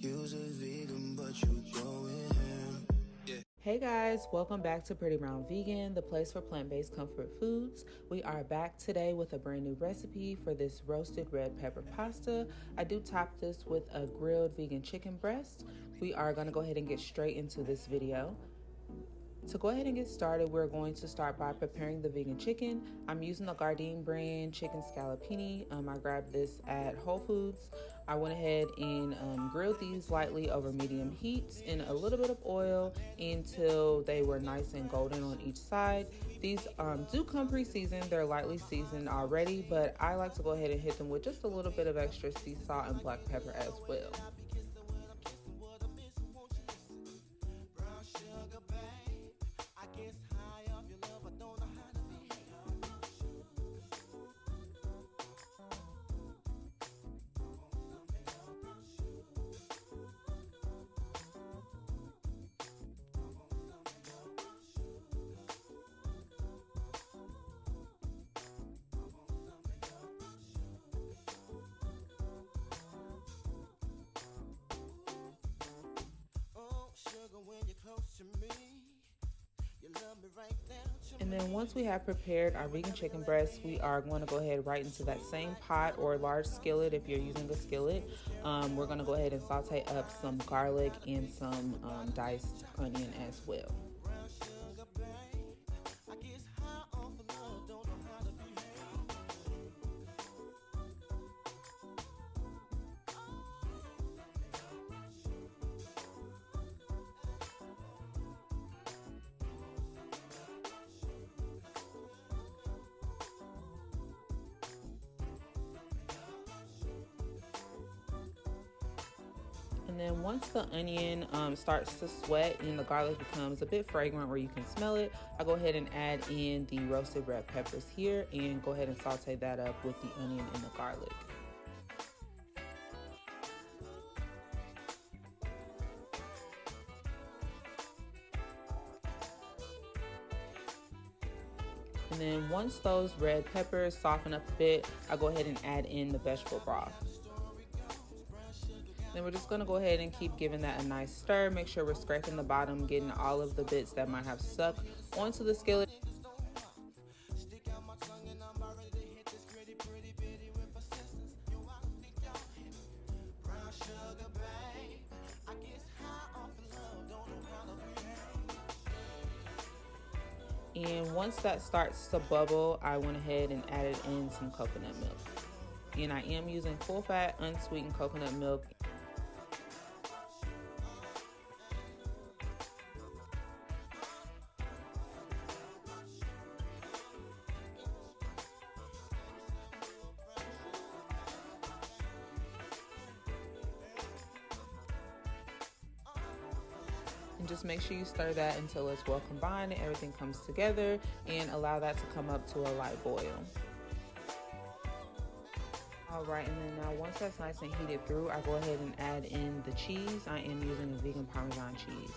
Use a vegan, but you going ham. Yeah. Hey guys, welcome back to Pretty Brown Vegan, the place for plant-based comfort foods. We are back today with a brand new recipe for this roasted red pepper pasta. I do top this with a grilled vegan chicken breast. We are going to go ahead and get straight into this video. To go ahead and get started, we're going to start by preparing the vegan chicken. I'm using the Gardein brand chicken scallopini. I grabbed this at Whole Foods. I went ahead and grilled these lightly over medium heat in a little bit of oil until they were nice and golden on each side. These do come pre-seasoned. They're lightly seasoned already, but I like to go ahead and hit them with just a little bit of extra sea salt and black pepper as well. And then once we have prepared our vegan chicken breast, we are going to go ahead right into that same pot or large skillet if you're using a skillet. We're going to go ahead and saute up some garlic and some diced onion as well. And then once the onion starts to sweat and the garlic becomes a bit fragrant where you can smell it, I go ahead and add in the roasted red peppers here and go ahead and saute that up with the onion and the garlic. And then once those red peppers soften up a bit, I go ahead and add in the vegetable broth. Then we're just going to go ahead and keep giving that a nice stir. Make sure we're scraping the bottom, getting all of the bits that might have stuck onto the skillet. And once that starts to bubble, I went ahead and added in some coconut milk. And I am using full fat, unsweetened coconut milk. And just make sure you stir that until it's well combined and everything comes together, and allow that to come up to a light boil. All right, and then now once that's nice and heated through, I go ahead and add in the cheese. I am using a vegan Parmesan cheese.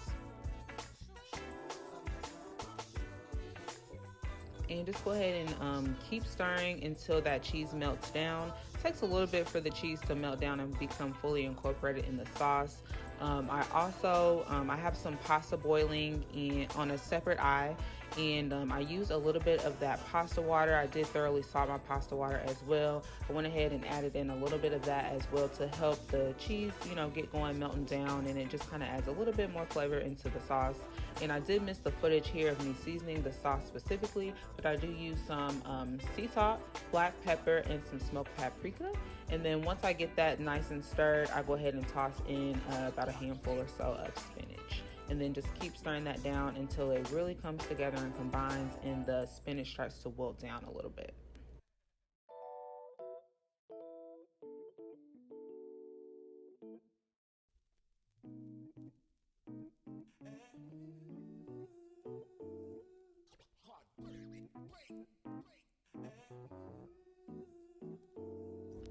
And just go ahead and keep stirring until that cheese melts down. It takes a little bit for the cheese to melt down and become fully incorporated in the sauce. I have some pasta boiling on a separate eye, and I used a little bit of that pasta water. I did thoroughly salt my pasta water as well. I went ahead and added in a little bit of that as well to help the cheese, get going, melting down, and it just kind of adds a little bit more flavor into the sauce. And I did miss the footage here of me seasoning the sauce specifically, but I do use some sea salt, black pepper, and some smoked paprika. And then once I get that nice and stirred, I go ahead and toss in about a handful or so of spinach. And then just keep stirring that down until it really comes together and combines and the spinach starts to wilt down a little bit.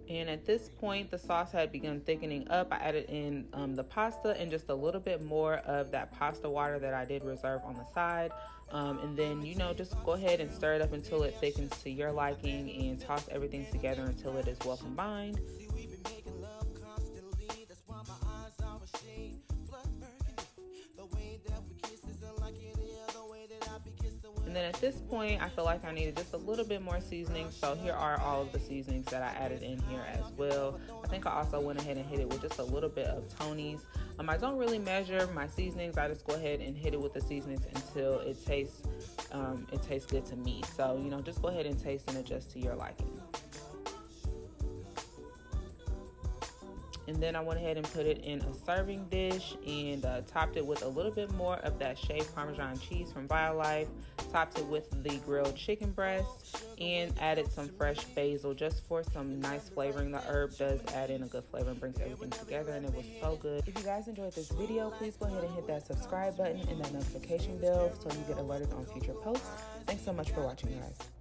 And at this point, the sauce had begun thickening up. I added in the pasta and just a little bit more of that pasta water that I did reserve on the side. And then, just go ahead and stir it up until it thickens to your liking, and toss everything together until it is well combined. And then at this point, I feel like I needed just a little bit more seasoning. So here are all of the seasonings that I added in here as well. I think I also went ahead and hit it with just a little bit of Tony's. I don't really measure my seasonings. I just go ahead and hit it with the seasonings until it tastes good to me. So, just go ahead and taste and adjust to your liking. And then I went ahead and put it in a serving dish and topped it with a little bit more of that shaved Parmesan cheese from BioLife. Topped it with the grilled chicken breast and added some fresh basil just for some nice flavoring. The herb does add in a good flavor and brings everything together, and it was so good. If you guys enjoyed this video, please go ahead and hit that subscribe button and that notification bell so you get alerted on future posts. Thanks so much for watching, guys.